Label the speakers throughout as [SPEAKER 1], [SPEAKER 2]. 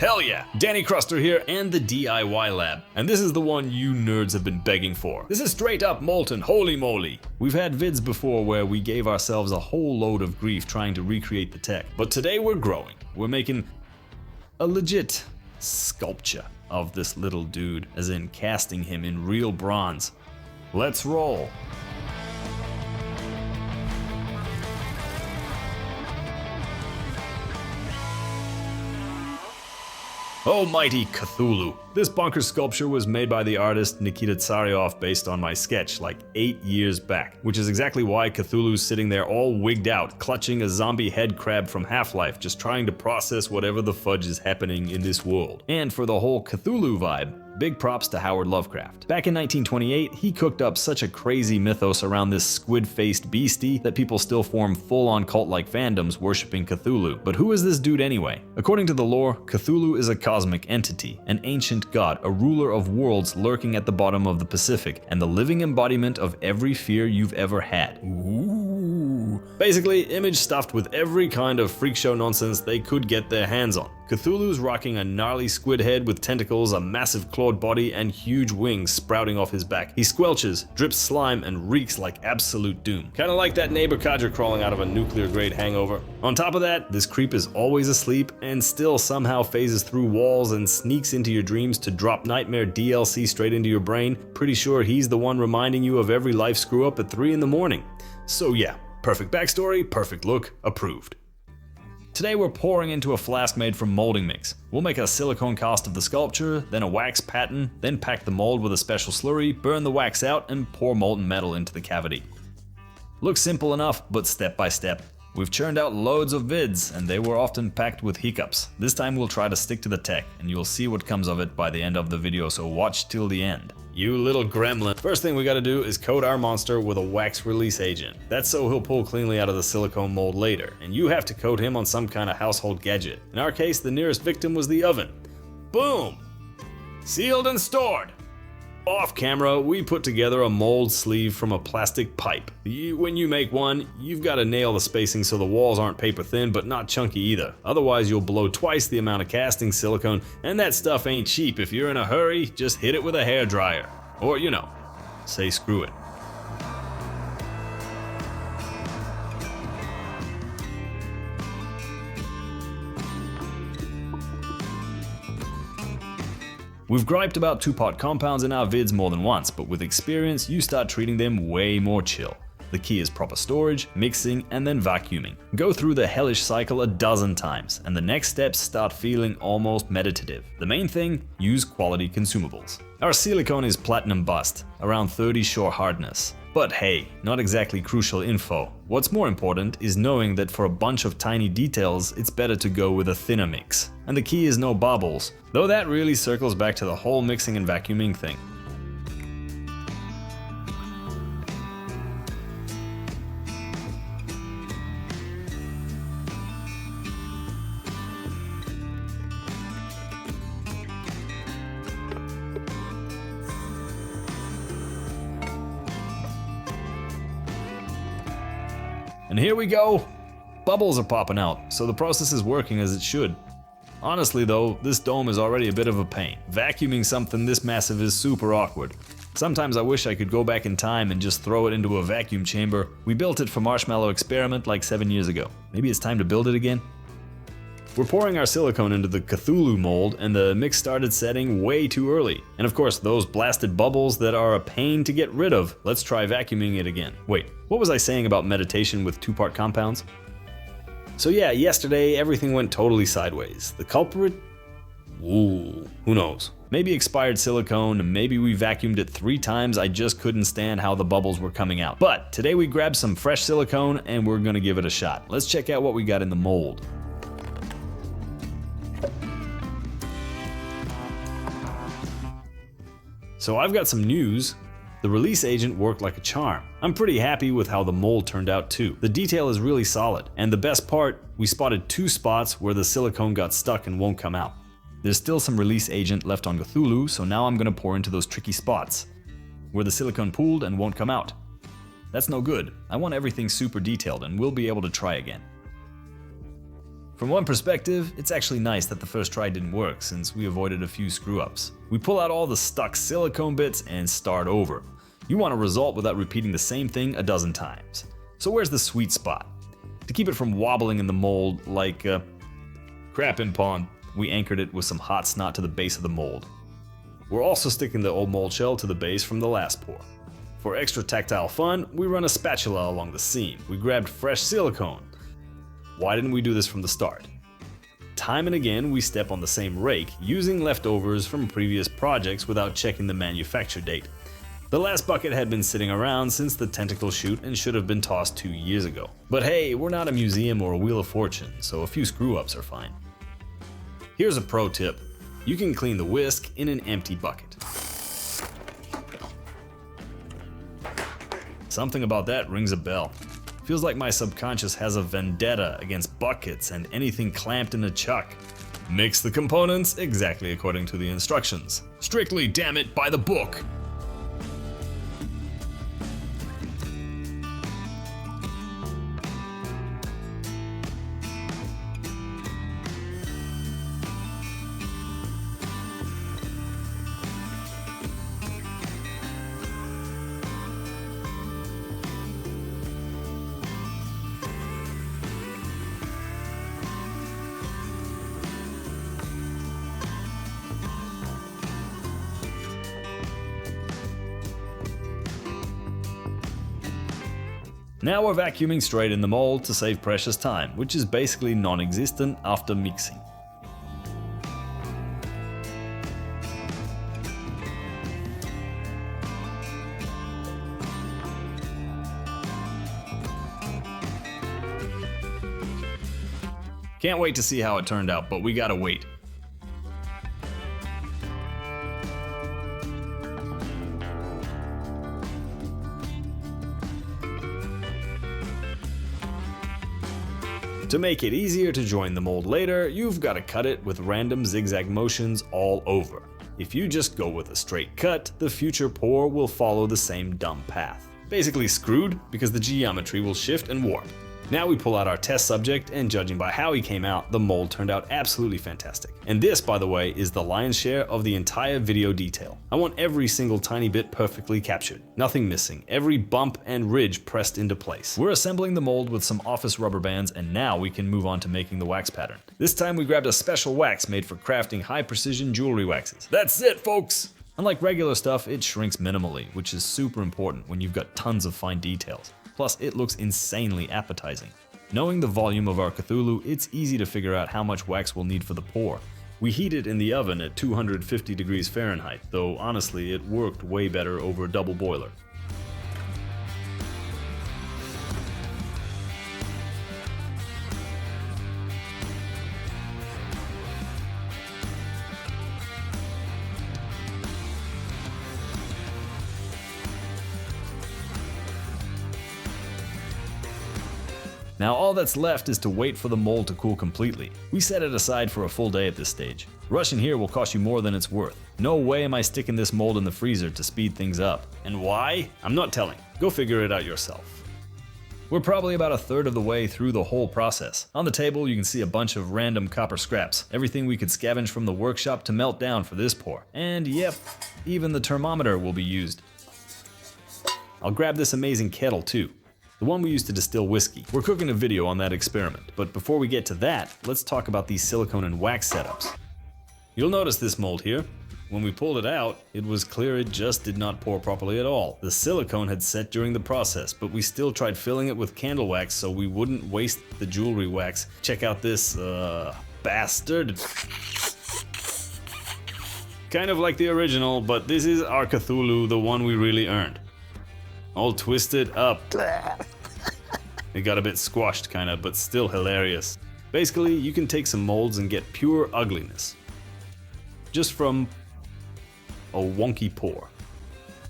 [SPEAKER 1] Hell yeah! Danny Cruster here and the DIY lab. And this is the one you nerds have been begging for. This is straight up molten, holy moly. We've had vids before where we gave ourselves a whole load of grief trying to recreate the tech. But today we're growing. We're making a legit sculpture of this little dude, as in casting him in real bronze. Let's roll. Almighty Cthulhu. This bunker sculpture was made by the artist Nikita Tsaryov based on my sketch like 8 years back, which is exactly why Cthulhu's sitting there all wigged out, clutching a zombie head crab from Half-Life, just trying to process whatever the fudge is happening in this world. And for the whole Cthulhu vibe, big props to Howard Lovecraft. Back in 1928, he cooked up such a crazy mythos around this squid-faced beastie that people still form full-on cult-like fandoms worshipping Cthulhu. But who is this dude anyway? According to the lore, Cthulhu is a cosmic entity, an ancient god, a ruler of worlds lurking at the bottom of the Pacific, and the living embodiment of every fear you've ever had. Ooh. Basically, image stuffed with every kind of freak show nonsense they could get their hands on. Cthulhu's rocking a gnarly squid head with tentacles, a massive clawed body, and huge wings sprouting off his back. He squelches, drips slime, and reeks like absolute doom. Kinda like that neighbor codger crawling out of a nuclear-grade hangover. On top of that, this creep is always asleep and still somehow phases through walls and sneaks into your dreams to drop nightmare DLC straight into your brain. Pretty sure he's the one reminding you of every life screw-up at 3 in the morning. So yeah, perfect backstory, perfect look, approved. Today we're pouring into a flask made from molding mix. We'll make a silicone cast of the sculpture, then a wax pattern, then pack the mold with a special slurry, burn the wax out, and pour molten metal into the cavity. Looks simple enough, but step by step. We've churned out loads of vids, and they were often packed with hiccups. This time we'll try to stick to the tech, and you'll see what comes of it by the end of the video, so watch till the end. You little gremlin. First thing we gotta do is coat our monster with a wax release agent. That's so he'll pull cleanly out of the silicone mold later, and you have to coat him on some kind of household gadget. In our case, the nearest victim was the oven. Boom! Sealed and stored! Off camera, we put together a mold sleeve from a plastic pipe. When you make one, you've got to nail the spacing so the walls aren't paper thin but not chunky either. Otherwise you'll blow twice the amount of casting silicone, and that stuff ain't cheap. If you're in a hurry, just hit it with a hairdryer. Or, you know, say screw it. We've griped about two-part compounds in our vids more than once, but with experience, you start treating them way more chill. The key is proper storage, mixing, and then vacuuming. Go through the hellish cycle a dozen times, and the next steps start feeling almost meditative. The main thing, use quality consumables. Our silicone is platinum bust, around 30 shore hardness. But hey, not exactly crucial info. What's more important is knowing that for a bunch of tiny details, it's better to go with a thinner mix. And the key is no bubbles, though that really circles back to the whole mixing and vacuuming thing. And here we go! Bubbles are popping out, so the process is working as it should. Honestly though, this dome is already a bit of a pain. Vacuuming something this massive is super awkward. Sometimes I wish I could go back in time and just throw it into a vacuum chamber. We built it for Marshmallow Experiment like 7 years ago. Maybe it's time to build it again? We're pouring our silicone into the Cthulhu mold, and the mix started setting way too early. And of course, those blasted bubbles that are a pain to get rid of. Let's try vacuuming it again. Wait, what was I saying about meditation with two-part compounds? So yeah, yesterday everything went totally sideways. The culprit? Ooh, who knows? Maybe expired silicone, maybe we vacuumed it 3 times, I just couldn't stand how the bubbles were coming out. But today we grabbed some fresh silicone and we're gonna give it a shot. Let's check out what we got in the mold. So I've got some news. The release agent worked like a charm. I'm pretty happy with how the mold turned out too. The detail is really solid, and the best part, we spotted 2 spots where the silicone got stuck and won't come out. There's still some release agent left on Cthulhu, so now I'm gonna pour into those tricky spots where the silicone pooled and won't come out. That's no good. I want everything super detailed and we'll be able to try again. From one perspective, it's actually nice that the first try didn't work since we avoided a few screw-ups. We pull out all the stuck silicone bits and start over. You want a result without repeating the same thing a dozen times. So where's the sweet spot? To keep it from wobbling in the mold like crap in pond, we anchored it with some hot snot to the base of the mold. We're also sticking the old mold shell to the base from the last pour. For extra tactile fun, we run a spatula along the seam. We grabbed fresh silicone. Why didn't we do this from the start? Time and again, we step on the same rake, using leftovers from previous projects without checking the manufacture date. The last bucket had been sitting around since the tentacle shoot and should have been tossed 2 years ago. But hey, we're not a museum or a Wheel of Fortune, so a few screw-ups are fine. Here's a pro tip. You can clean the whisk in an empty bucket. Something about that rings a bell. Feels like my subconscious has a vendetta against buckets and anything clamped in a chuck. Mix the components exactly according to the instructions. Strictly, damn it, by the book! Now we're vacuuming straight in the mold to save precious time, which is basically non-existent after mixing. Can't wait to see how it turned out, but we gotta wait. To make it easier to join the mold later, you've got to cut it with random zigzag motions all over. If you just go with a straight cut, the future pour will follow the same dumb path. Basically screwed because the geometry will shift and warp. Now we pull out our test subject, and judging by how he came out, the mold turned out absolutely fantastic. And this, by the way, is the lion's share of the entire video detail. I want every single tiny bit perfectly captured. Nothing missing, every bump and ridge pressed into place. We're assembling the mold with some office rubber bands, and now we can move on to making the wax pattern. This time we grabbed a special wax made for crafting high precision jewelry waxes. That's it, folks! Unlike regular stuff, it shrinks minimally, which is super important when you've got tons of fine details. Plus, it looks insanely appetizing. Knowing the volume of our Cthulhu, it's easy to figure out how much wax we'll need for the pour. We heat it in the oven at 250 degrees Fahrenheit, though honestly it worked way better over a double boiler. Now all that's left is to wait for the mold to cool completely. We set it aside for a full day at this stage. Rushing here will cost you more than it's worth. No way am I sticking this mold in the freezer to speed things up. And why? I'm not telling. Go figure it out yourself. We're probably about a third of the way through the whole process. On the table you can see a bunch of random copper scraps, everything we could scavenge from the workshop to melt down for this pour. And yep, even the thermometer will be used. I'll grab this amazing kettle too. The one we used to distill whiskey. We're cooking a video on that experiment, but before we get to that, let's talk about these silicone and wax setups. You'll notice this mold here. When we pulled it out, it was clear it just did not pour properly at all. The silicone had set during the process, but we still tried filling it with candle wax so we wouldn't waste the jewelry wax. Check out this, bastard. Kind of like the original, but this is our Cthulhu, the one we really earned. All twisted up. It got a bit squashed kinda, but still hilarious. Basically, you can take some molds and get pure ugliness. Just from a wonky pour.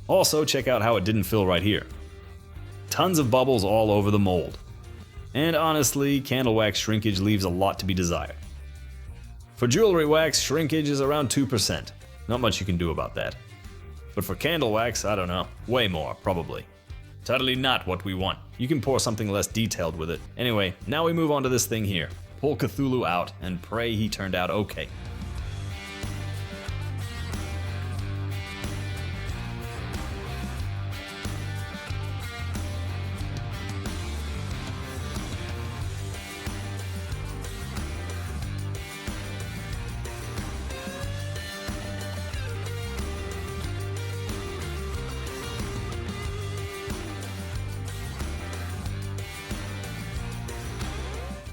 [SPEAKER 1] Also, check out how it didn't fill right here. Tons of bubbles all over the mold. And honestly, candle wax shrinkage leaves a lot to be desired. For jewelry wax, shrinkage is around 2%. Not much you can do about that. But for candle wax, I don't know, way more, probably. Totally not what we want. You can pour something less detailed with it. Anyway, now we move on to this thing here. pull Cthulhu out, and pray he turned out okay.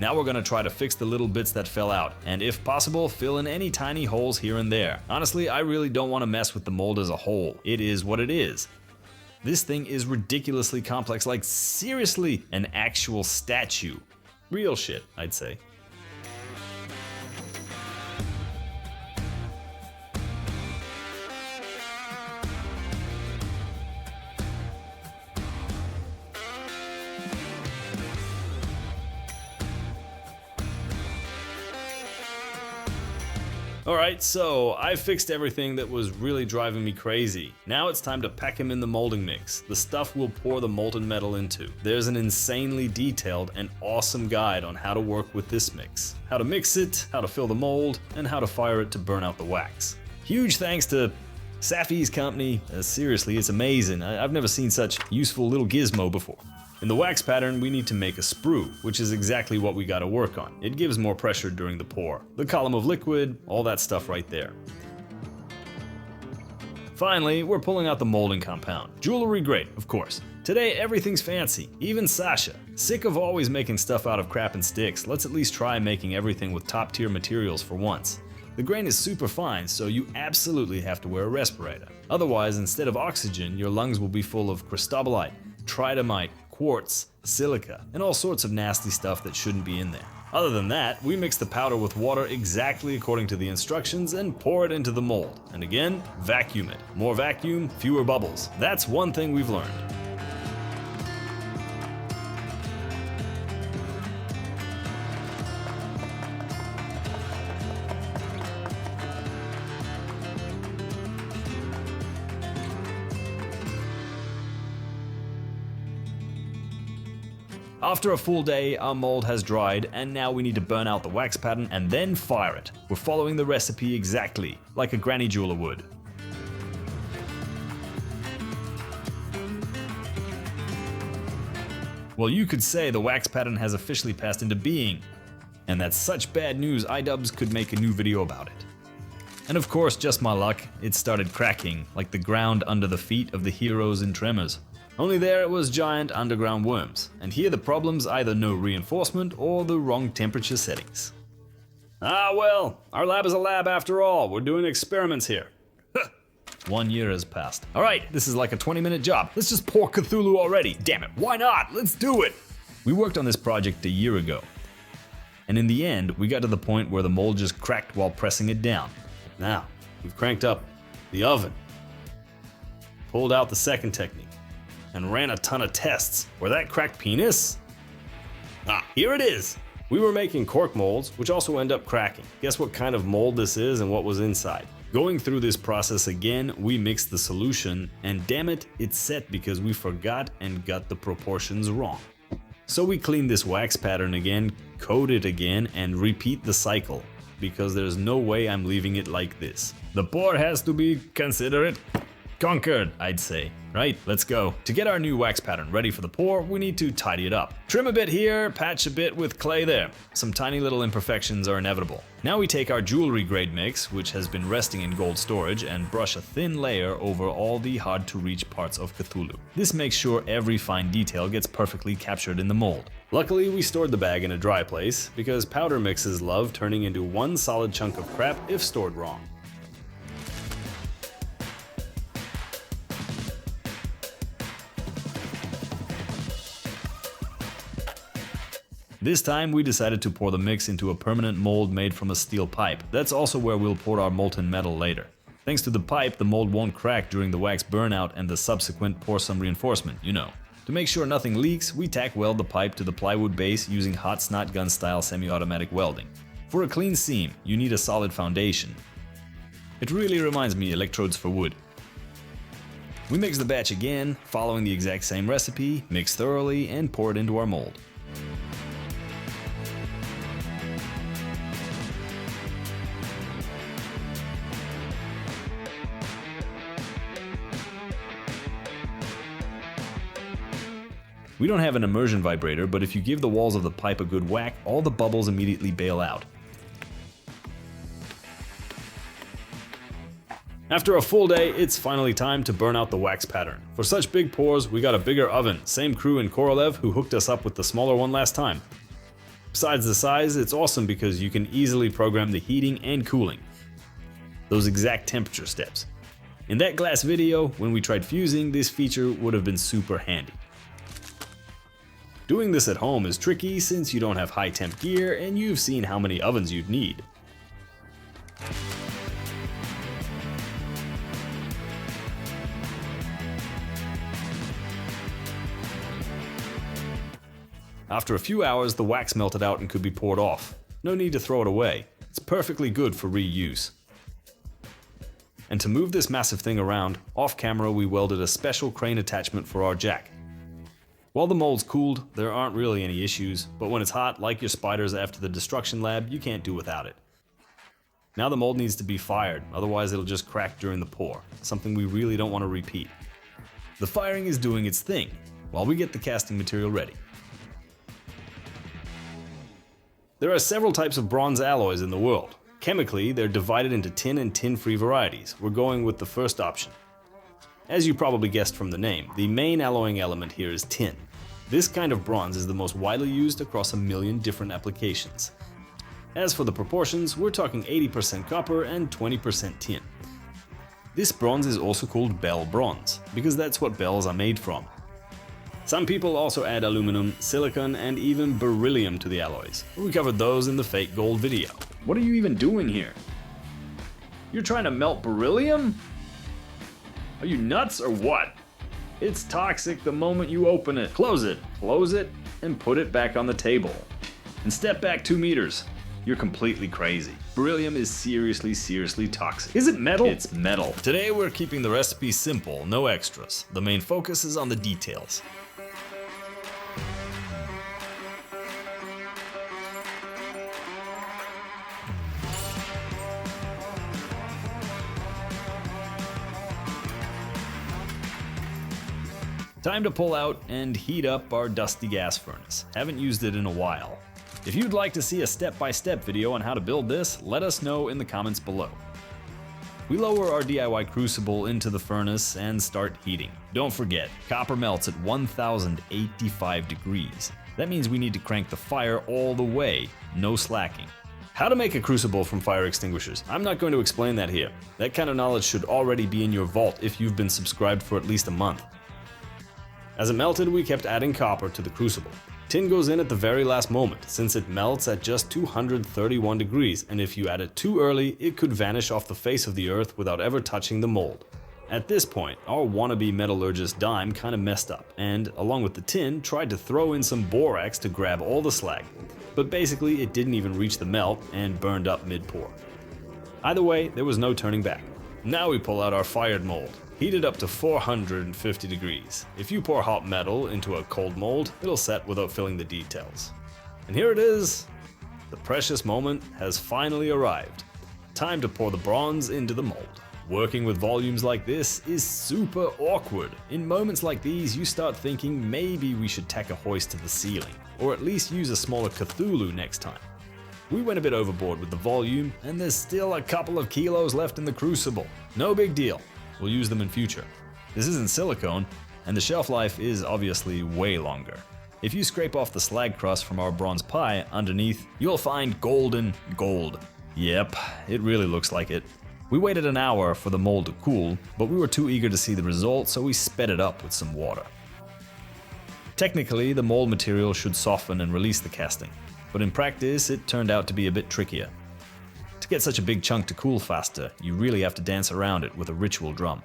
[SPEAKER 1] Now we're gonna try to fix the little bits that fell out, and if possible, fill in any tiny holes here and there. Honestly, I really don't want to mess with the mold as a whole. It is what it is. This thing is ridiculously complex, like seriously, an actual statue. Real shit, I'd say. Alright, so I fixed everything that was really driving me crazy. Now it's time to pack him in the molding mix, the stuff we'll pour the molten metal into. There's an insanely detailed and awesome guide on how to work with this mix. How to mix it, how to fill the mold, and how to fire it to burn out the wax. Huge thanks to Safi's company. Seriously, it's amazing. I've never seen such useful little gizmo before. In the wax pattern, we need to make a sprue, which is exactly what we gotta work on. It gives more pressure during the pour. The column of liquid, all that stuff right there. Finally, we're pulling out the molding compound. Jewelry grade, of course. Today, everything's fancy, even Sasha. Sick of always making stuff out of crap and sticks, let's at least try making everything with top-tier materials for once. The grain is super fine, so you absolutely have to wear a respirator. Otherwise, instead of oxygen, your lungs will be full of cristobalite, tridymite, quartz, silica, and all sorts of nasty stuff that shouldn't be in there. Other than that, we mix the powder with water exactly according to the instructions and pour it into the mold. And again, vacuum it. More vacuum, fewer bubbles. That's one thing we've learned. After a full day, our mold has dried, and now we need to burn out the wax pattern and then fire it. We're following the recipe exactly, like a granny jeweler would. Well, you could say the wax pattern has officially passed into being, and that's such bad news iDubbbz could make a new video about it. And of course, just my luck, it started cracking, like the ground under the feet of the heroes in Tremors. Only there it was giant underground worms, and here the problem's either no reinforcement or the wrong temperature settings. Ah well, our lab is a lab after all, we're doing experiments here. 1 year has passed. Alright, this is like a 20-minute job, let's just pour Cthulhu already, damn it, why not? Let's do it! We worked on this project a year ago, and in the end, we got to the point where the mold just cracked while pressing it down. Now, we've cranked up the oven, pulled out the second technique, and ran a ton of tests. Were that cracked penis? Ah, here it is! We were making cork molds, which also end up cracking. Guess what kind of mold this is and what was inside? Going through this process again, we mixed the solution, and damn it, it's set because we forgot and got the proportions wrong. So we clean this wax pattern again, coat it again, and repeat the cycle, because there's no way I'm leaving it like this. The pour has to be considerate. Conquered, I'd say. Right, let's go. To get our new wax pattern ready for the pour, we need to tidy it up. Trim a bit here, patch a bit with clay there. Some tiny little imperfections are inevitable. Now we take our jewelry grade mix, which has been resting in gold storage, and brush a thin layer over all the hard to reach parts of Cthulhu. This makes sure every fine detail gets perfectly captured in the mold. Luckily, we stored the bag in a dry place, because powder mixes love turning into one solid chunk of crap if stored wrong. This time we decided to pour the mix into a permanent mold made from a steel pipe. That's also where we'll pour our molten metal later. Thanks to the pipe, the mold won't crack during the wax burnout and the subsequent pour some reinforcement, you know. To make sure nothing leaks, we tack weld the pipe to the plywood base using hot snot gun style semi-automatic welding. For a clean seam, you need a solid foundation. It really reminds me electrodes for wood. We mix the batch again, following the exact same recipe, mix thoroughly, and pour it into our mold. We don't have an immersion vibrator, but if you give the walls of the pipe a good whack, all the bubbles immediately bail out. After a full day, it's finally time to burn out the wax pattern. For such big pours, we got a bigger oven, same crew in Korolev who hooked us up with the smaller one last time. Besides the size, it's awesome because you can easily program the heating and cooling. Those exact temperature steps. In that glass video, when we tried fusing, this feature would have been super handy. Doing this at home is tricky since you don't have high temp gear and you've seen how many ovens you'd need. After a few hours, the wax melted out and could be poured off. No need to throw it away. It's perfectly good for reuse. And to move this massive thing around, off camera we welded a special crane attachment for our jack. While the mold's cooled, there aren't really any issues, but when it's hot, like your spiders after the destruction lab, you can't do without it. Now the mold needs to be fired, otherwise it'll just crack during the pour, something we really don't want to repeat. The firing is doing its thing, while we get the casting material ready. There are several types of bronze alloys in the world. Chemically, they're divided into tin and tin-free varieties. We're going with the first option. As you probably guessed from the name, the main alloying element here is tin. This kind of bronze is the most widely used across 1 million different applications. As for the proportions, we're talking 80% copper and 20% tin. This bronze is also called bell bronze, because that's what bells are made from. Some people also add aluminum, silicon, and even beryllium to the alloys. We covered those in the fake gold video. What are you even doing here? You're trying to melt beryllium? Are you nuts or what? It's toxic the moment you open it. Close it, and put it back on the table. And step back 2 meters. You're completely crazy. Beryllium is seriously toxic. Is it metal? It's metal. Today we're keeping the recipe simple, no extras. The main focus is on the details. Time to pull out and heat up our dusty gas furnace. Haven't used it in a while. If you'd like to see a step-by-step video on how to build this, let us know in the comments below. We lower our DIY crucible into the furnace and start heating. Don't forget, copper melts at 1085 degrees. That means we need to crank the fire all the way, no slacking. How to make a crucible from fire extinguishers. I'm not going to explain that here. That kind of knowledge should already be in your vault if you've been subscribed for at least a month. As it melted, we kept adding copper to the crucible. Tin goes in at the very last moment, since it melts at just 231 degrees, and if you add it too early, it could vanish off the face of the earth without ever touching the mold. At this point, our wannabe metallurgist Dime kinda messed up, and, along with the tin, tried to throw in some borax to grab all the slag. But basically, it didn't even reach the melt, and burned up mid-pour. Either way, there was no turning back. Now we pull out our fired mold. Heated up to 450 degrees. If you pour hot metal into a cold mold, it'll set without filling the details. And here it is! The precious moment has finally arrived. Time to pour the bronze into the mold. Working with volumes like this is super awkward. In moments like these, you start thinking maybe we should tack a hoist to the ceiling, or at least use a smaller Cthulhu next time. We went a bit overboard with the volume, and there's still a couple of kilos left in the crucible. No big deal. We'll use them in future. This isn't silicone, and the shelf life is obviously way longer. If you scrape off the slag crust from our bronze pie underneath, you'll find golden gold. Yep, it really looks like it. We waited an hour for the mold to cool, but we were too eager to see the result, so we sped it up with some water. Technically, the mold material should soften and release the casting, but in practice, it turned out to be a bit trickier. To get such a big chunk to cool faster, you really have to dance around it with a ritual drum.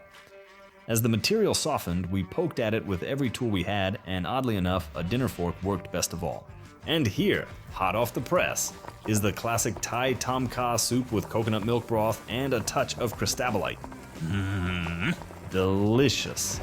[SPEAKER 1] As the material softened, we poked at it with every tool we had, and oddly enough, a dinner fork worked best of all. And here, hot off the press, is the classic Thai tom kha soup with coconut milk broth and a touch of cristabalite. Delicious.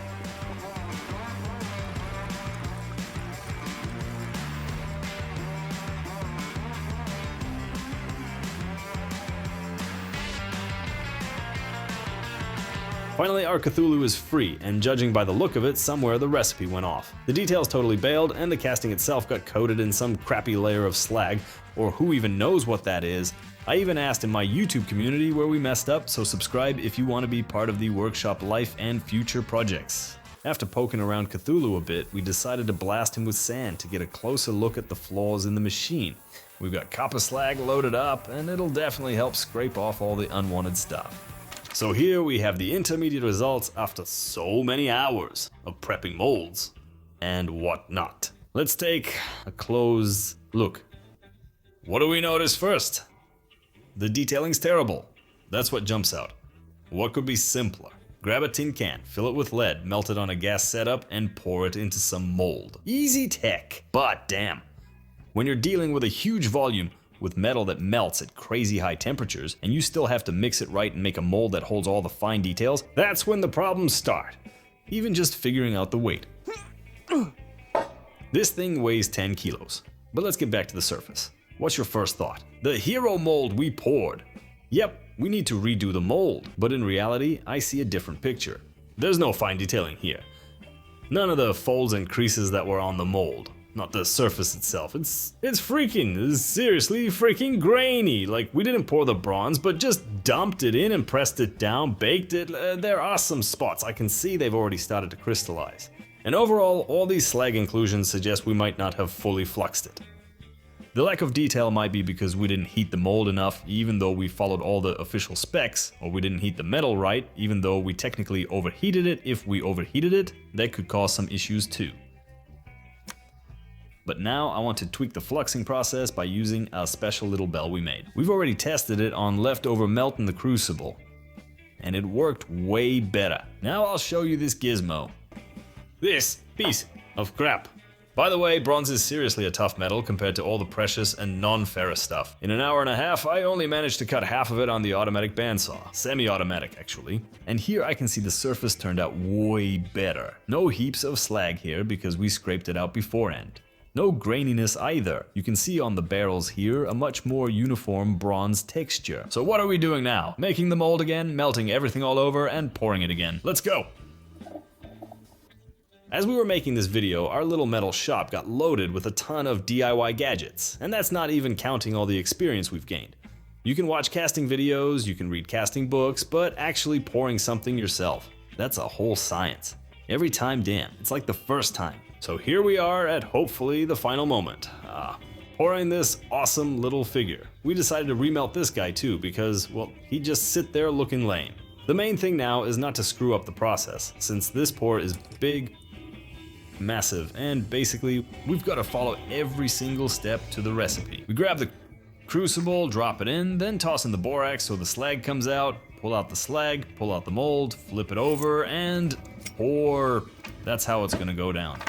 [SPEAKER 1] Finally, our Cthulhu is free, and judging by the look of it, somewhere the recipe went off. The details totally bailed, and the casting itself got coated in some crappy layer of slag, or who even knows what that is. I even asked in my YouTube community where we messed up, so subscribe if you want to be part of the workshop life and future projects. After poking around Cthulhu a bit, we decided to blast him with sand to get a closer look at the flaws in the machine. We've got copper slag loaded up, and it'll definitely help scrape off all the unwanted stuff. So here we have the intermediate results after so many hours of prepping molds and whatnot. Let's take a close look. What do we notice first? The detailing's terrible. That's what jumps out. What could be simpler? Grab a tin can, fill it with lead, melt it on a gas setup, and pour it into some mold. Easy tech, but damn. When you're dealing with a huge volume with metal that melts at crazy high temperatures, and you still have to mix it right and make a mold that holds all the fine details, that's when the problems start. Even just figuring out the weight. This thing weighs 10 kilos. But let's get back to the surface. What's your first thought? The hero mold we poured. Yep, we need to redo the mold, but in reality, I see a different picture. There's no fine detailing here. None of the folds and creases that were on the mold. Not the surface itself. It's seriously freaking grainy. Like, we didn't pour the bronze, but just dumped it in and pressed it down, baked it. There are some spots. I can see they've already started to crystallize. And overall, all these slag inclusions suggest we might not have fully fluxed it. The lack of detail might be because we didn't heat the mold enough, even though we followed all the official specs, or we didn't heat the metal right, even though we technically overheated it. If we overheated it, that could cause some issues too. But now I want to tweak the fluxing process by using a special little bell we made. We've already tested it on leftover melt in the crucible, and it worked way better. Now I'll show you this gizmo. This piece of crap. By the way, bronze is seriously a tough metal compared to all the precious and non-ferrous stuff. In an hour and a half, I only managed to cut half of it on the automatic bandsaw. Semi-automatic, actually. And here I can see the surface turned out way better. No heaps of slag here because we scraped it out beforehand. No graininess either. You can see on the barrels here a much more uniform bronze texture. So what are we doing now? Making the mold again, melting everything all over, and pouring it again. Let's go! As we were making this video, our little metal shop got loaded with a ton of DIY gadgets, and that's not even counting all the experience we've gained. You can watch casting videos, you can read casting books, but actually pouring something yourself, that's a whole science. Every time, damn, it's like the first time. So here we are at hopefully the final moment. Pouring this awesome little figure. We decided to remelt this guy too because, well, he'd just sit there looking lame. The main thing now is not to screw up the process, since this pour is big, massive, and basically we've got to follow every single step to the recipe. We grab the crucible, drop it in, then toss in the borax so the slag comes out, pull out the slag, pull out the mold, flip it over, and pour. That's how it's gonna go down.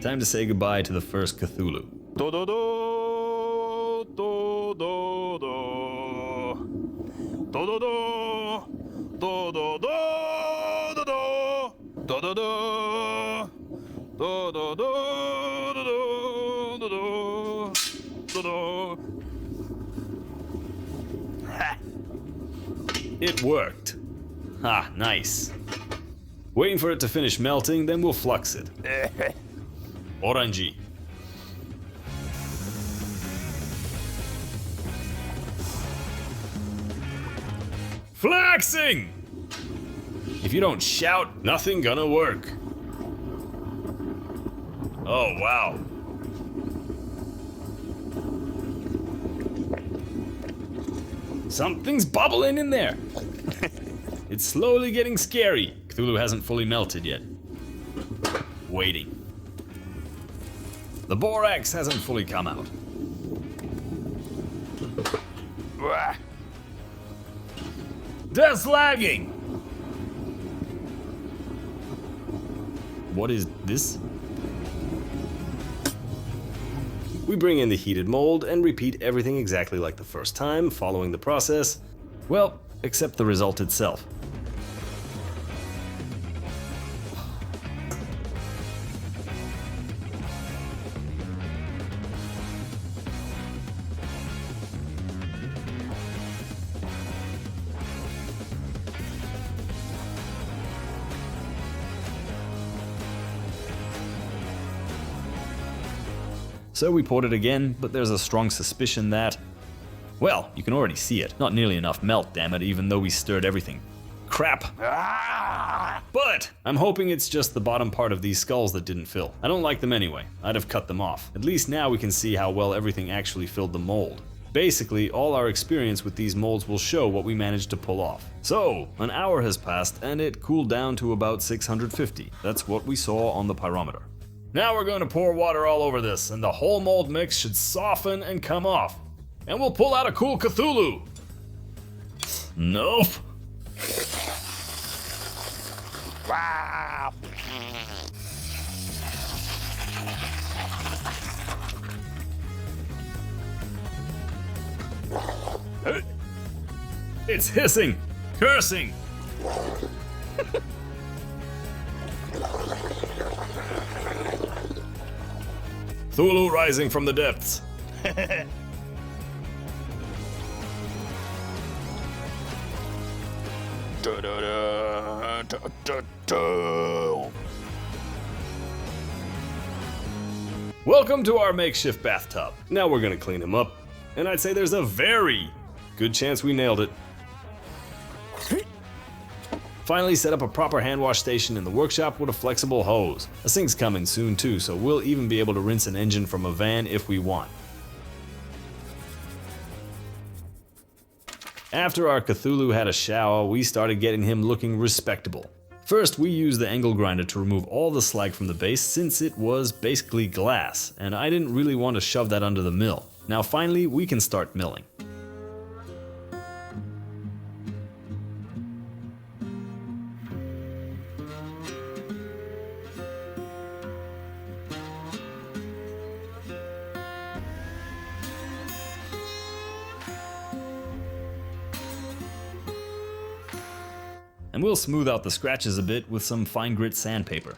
[SPEAKER 1] Time to say goodbye to the first Cthulhu. Do do do do do do do do do do do do do do do do. It worked. Ah, nice. Waiting for it to finish melting, then we'll flux it. Orangey. Flaxing! If you don't shout, nothing gonna work. Oh, wow. Something's bubbling in there. It's slowly getting scary. Cthulhu hasn't fully melted yet. Waiting. The borax hasn't fully come out. They're slagging! What is this? We bring in the heated mold and repeat everything exactly like the first time, following the process. Well, except the result itself. So we poured it again, but there's a strong suspicion that... Well, you can already see it. Not nearly enough melt, damn it, even though we stirred everything. Crap. But I'm hoping it's just the bottom part of these skulls that didn't fill. I don't like them anyway. I'd have cut them off. At least now we can see how well everything actually filled the mold. Basically, all our experience with these molds will show what we managed to pull off. So, an hour has passed and it cooled down to about 650. That's what we saw on the pyrometer. Now we're going to pour water all over this, and the whole mold mix should soften and come off. And we'll pull out a cool Cthulhu. Nope.
[SPEAKER 2] Wow.
[SPEAKER 1] It's hissing, cursing. Cthulhu rising from the depths. Welcome to our makeshift bathtub. Now we're gonna clean him up, and I'd say there's a very good chance we nailed it. Finally set up a proper hand wash station in the workshop with a flexible hose. A sink's coming soon too, so we'll even be able to rinse an engine from a van if we want. After our Cthulhu had a shower, we started getting him looking respectable. First, we used the angle grinder to remove all the slag from the base since it was basically glass, and I didn't really want to shove that under the mill. Now finally, we can start milling. And we'll smooth out the scratches a bit with some fine grit sandpaper.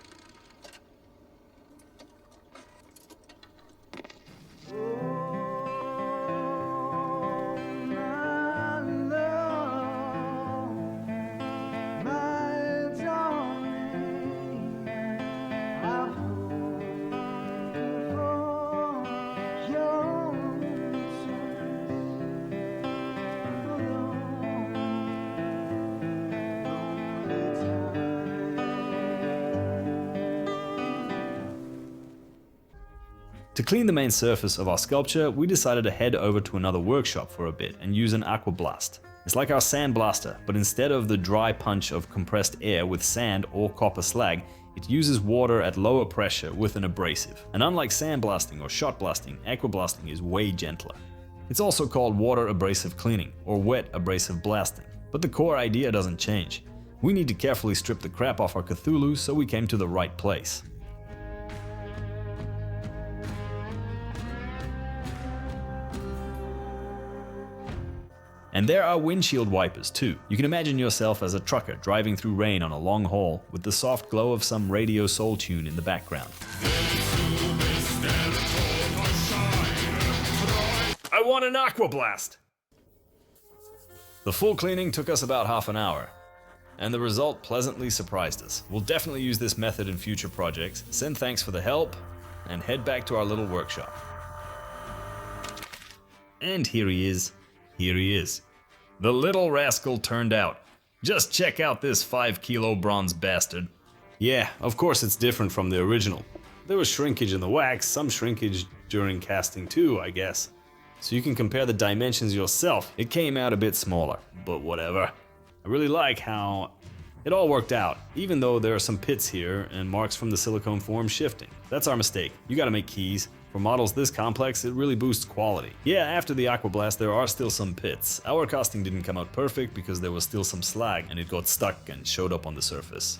[SPEAKER 1] To clean the main surface of our sculpture, we decided to head over to another workshop for a bit and use an aqua blast. It's like our sand blaster, but instead of the dry punch of compressed air with sand or copper slag, it uses water at lower pressure with an abrasive. And unlike sand blasting or shot blasting, aqua blasting is way gentler. It's also called water abrasive cleaning or wet abrasive blasting, but the core idea doesn't change. We need to carefully strip the crap off our Cthulhu, so we came to the right place. And there are windshield wipers too. You can imagine yourself as a trucker driving through rain on a long haul with the soft glow of some radio soul tune in the background. I want an aqua blast! The full cleaning took us about half an hour, and the result pleasantly surprised us. We'll definitely use this method in future projects. Send thanks for the help, and head back to our little workshop. And here he is. Here he is. The little rascal turned out. Just check out this 5-kilo bronze bastard. Yeah, of course it's different from the original. There was shrinkage in the wax, some shrinkage during casting too, I guess. So you can compare the dimensions yourself. It came out a bit smaller, but whatever. I really like how it all worked out, even though there are some pits here and marks from the silicone form shifting. That's our mistake. You gotta make keys. For models this complex, it really boosts quality. Yeah, after the aqua blast there are still some pits. Our casting didn't come out perfect because there was still some slag and it got stuck and showed up on the surface.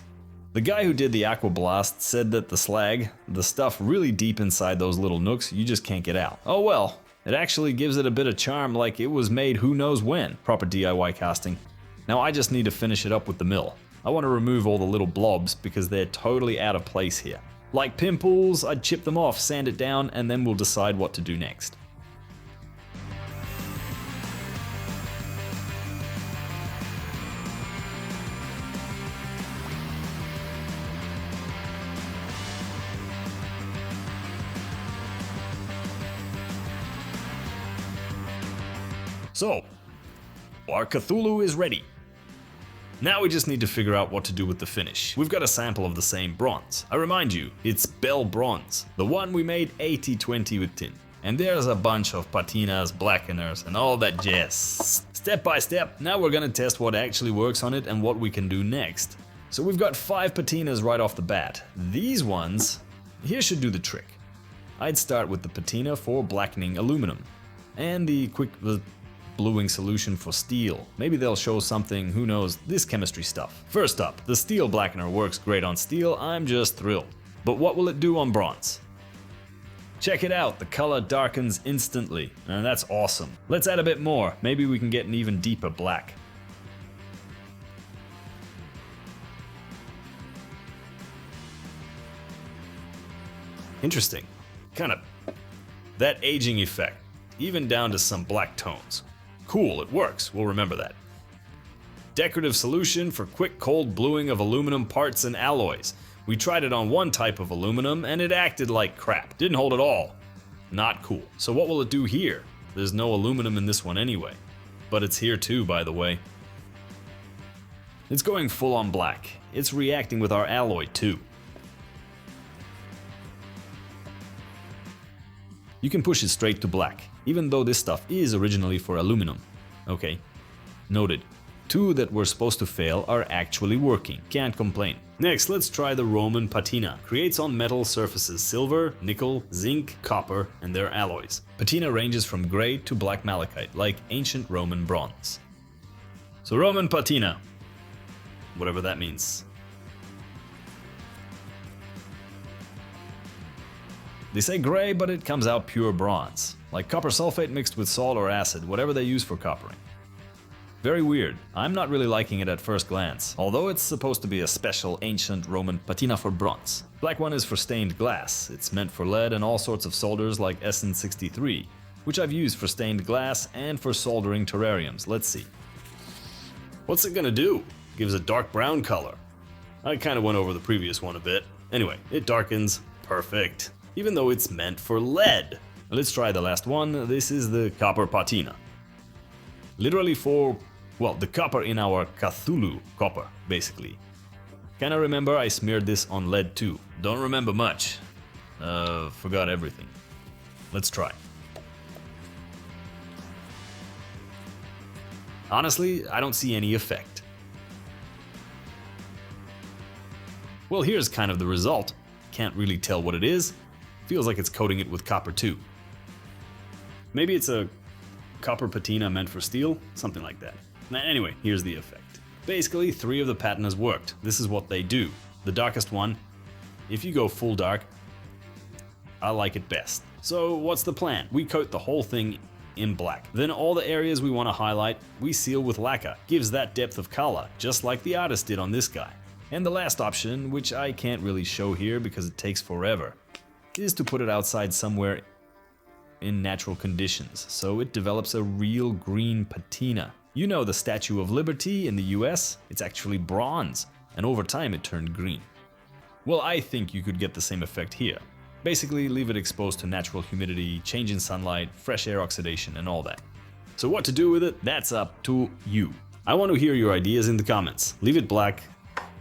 [SPEAKER 1] The guy who did the aqua blast said that the slag, the stuff really deep inside those little nooks, you just can't get out. Oh well, it actually gives it a bit of charm like it was made who knows when. Proper DIY casting. Now I just need to finish it up with the mill. I want to remove all the little blobs because they're totally out of place here. Like pimples, I'd chip them off, sand it down, and then we'll decide what to do next. So, our Cthulhu is ready. Now we just need to figure out what to do with the finish. We've got a sample of the same bronze. I remind you, it's Bell Bronze, the one we made 80/20 with tin. And there's a bunch of patinas, blackeners, and all that jazz. Step by step, now we're gonna test what actually works on it and what we can do next. So we've got 5 patinas right off the bat. These ones here should do the trick. I'd start with the patina for blackening aluminum, and the quick bluing solution for steel. Maybe they'll show something, who knows, this chemistry stuff. First up, the steel blackener works great on steel, I'm just thrilled. But what will it do on bronze? Check it out, the color darkens instantly, and that's awesome. Let's add a bit more, maybe we can get an even deeper black. Interesting, kind of that aging effect, even down to some black tones. Cool, it works, we'll remember that. Decorative solution for quick cold bluing of aluminum parts and alloys. We tried it on one type of aluminum and it acted like crap. Didn't hold at all. Not cool. So what will it do here? There's no aluminum in this one anyway. But it's here too, by the way. It's going full on black. It's reacting with our alloy too. You can push it straight to black, even though this stuff is originally for aluminum. Okay, noted. 2 that were supposed to fail are actually working. Can't complain. Next, let's try the Roman patina. Creates on metal surfaces silver, nickel, zinc, copper, and their alloys. Patina ranges from gray to black malachite, like ancient Roman bronze. So Roman patina, whatever that means. They say gray, but it comes out pure bronze, like copper sulfate mixed with salt or acid, whatever they use for coppering. Very weird. I'm not really liking it at first glance, although it's supposed to be a special ancient Roman patina for bronze. Black one is for stained glass. It's meant for lead and all sorts of solders like SN63, which I've used for stained glass and for soldering terrariums. Let's see. What's it gonna do? Gives a dark brown color. I kind of went over the previous one a bit. Anyway, it darkens. Perfect. Even though it's meant for lead. Let's try the last one. This is the copper patina. Literally for, well, the copper in our Cthulhu copper, basically. Kinda remember I smeared this on lead too. Don't remember much. Forgot everything. Let's try. Honestly, I don't see any effect. Well, here's kind of the result. Can't really tell what it is. Feels like it's coating it with copper too. Maybe it's a copper patina meant for steel, something like that. Anyway, here's the effect. Basically, 3 of the patinas worked. This is what they do. The darkest one, if you go full dark, I like it best. So what's the plan? We coat the whole thing in black. Then all the areas we want to highlight, we seal with lacquer. Gives that depth of color, just like the artist did on this guy. And the last option, which I can't really show here because it takes forever, is to put it outside somewhere in natural conditions, so it develops a real green patina. You know the Statue of Liberty in the US? It's actually bronze, and over time it turned green. Well, I think you could get the same effect here. Basically, leave it exposed to natural humidity, change in sunlight, fresh air oxidation, and all that. So what to do with it, that's up to you. I want to hear your ideas in the comments. Leave it black,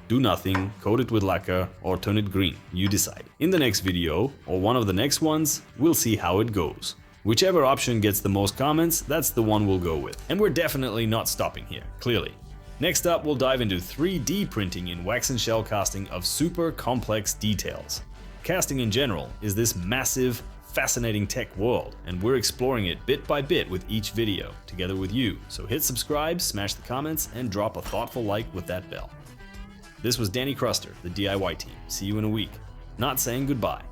[SPEAKER 1] do nothing, coat it with lacquer, or turn it green. You decide. In the next video, or one of the next ones, we'll see how it goes. Whichever option gets the most comments, that's the one we'll go with. And we're definitely not stopping here, clearly. Next up, we'll dive into 3D printing in wax and shell casting of super complex details. Casting in general is this massive, fascinating tech world, and we're exploring it bit by bit with each video, together with you. So hit subscribe, smash the comments, and drop a thoughtful like with that bell. This was Danny Kruster, the DIY team. See you in a week. Not saying goodbye.